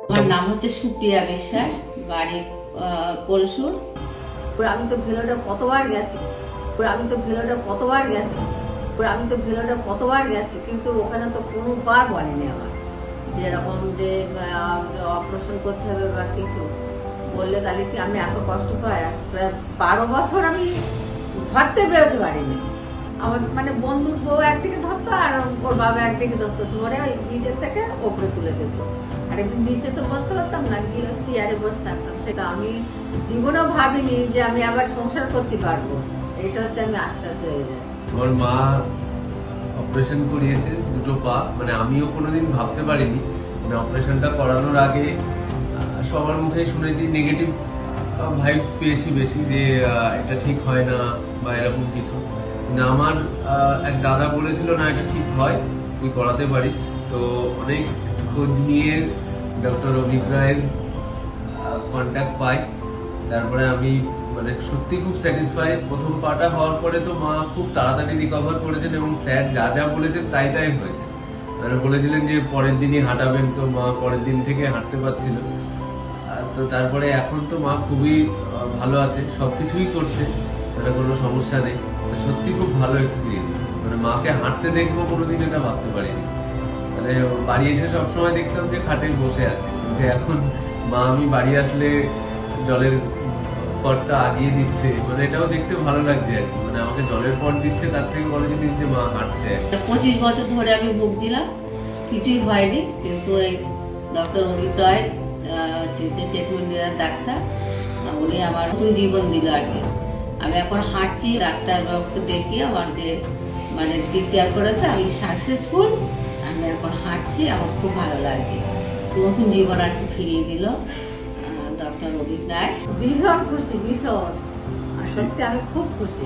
আমার নাম হচ্ছে সুপ্রিয়া বিশ্বাস, বাড়ি কলসুর। আমি তো ভেলোরে কতবার গেছি, কিন্তু ওখানে তো কোনোবার বলেনি আমার যে এরকম যে অপারেশন করতে হবে বা কিছু বললে তাহলে কি আমি এত কষ্ট পাই। প্রায় 12 বছর আমি ধরতে বেরোতে পারিনি। আমার মানে বন্ধুর বউ একদিকে ধরতো আর ওর বাবা একদিকে ধরতো, ধরে ওই নিচের থেকে ওপরে তুলে দিত। আর একদিন নিচে তো বসতে পারতাম না, গিয়ে চেয়ারে বসে থাকতাম। সেটা আমি জীবনেও ভাবিনি যে আমি আবার সংসার করতে পারবো। এটা হচ্ছে আমি আশ্বাস হয়ে যায়। আমার মা অপারেশন করিয়েছে দুটো পা, মানে আমিও কোনোদিন ভাবতে পারিনি। মানে অপারেশনটা করানোর আগে সবার মুখে শুনেছি নেগেটিভ ভাইবস পেয়েছি বেশি, যে এটা ঠিক হয় না বা এরকম কিছু না। আমার এক দাদা বলেছিল না এটা ঠিক হয়, তুই করাতে পারিস। তো অনেক খোঁজ নিয়ে ডক্টর অভিক রায়ের কন্ট্যাক্ট পাই। তারপরে আমি মানে সত্যি খুব স্যাটিসফাই। প্রথম পাটা হওয়ার পরে তো মা খুব তাড়াতাড়ি রিকভার করেছেন এবং স্যার যা যা বলেছেন তাই তাই হয়েছে। মানে বলেছিলেন যে পরের দিনই হাঁটাবেন, তো মা পরের দিন থেকে হাঁটতে পারছিল। তো তারপরে এখন তো মা খুবই ভালো আছে, সবকিছুই করছে, মানে কোনো সমস্যা নেই। সত্যি খুব ভালো এক্সপিরিয়েন্স। মানে মাকে হাঁটতে দেখবো কোনোদিন এটা ভাবতে পারিনি। মানে বাড়ি এসে সবসময় দেখতাম যে খাটে বসে আছে, কিন্তু এখন মা আমি বাড়ি আসলে জলের পটটা আগিয়ে দিচ্ছে, মানে এটাও দেখতে ভালো লাগছে আর কি। মানে আমাকে জলের পট দিচ্ছে, তার থেকে বড় জিনিস যে মা হাঁটছে। 25 বছর ধরে আমি ভুগছিলাম, কিছুই হয়নি। কিন্তু এই ডক্টর অভিক রায় ট্রিটমেন্ট ডাক্তার, উনি আমার নতুন জীবন দিল আর কি। আমি এখন হাঁটছি, ডাক্তারবাবুকে দেখিয়ে আমার যে মানে টেক কেয়ার করেছে, আমি সাকসেসফুল। আমি এখন হাঁটছি, আমার খুব ভালো লাগছে। নতুন জীবন আর কি ফিরিয়ে দিল ডক্টর অভিক রায়। ভীষণ খুশি, ভীষণ। আর সত্যি আমি খুব খুশি।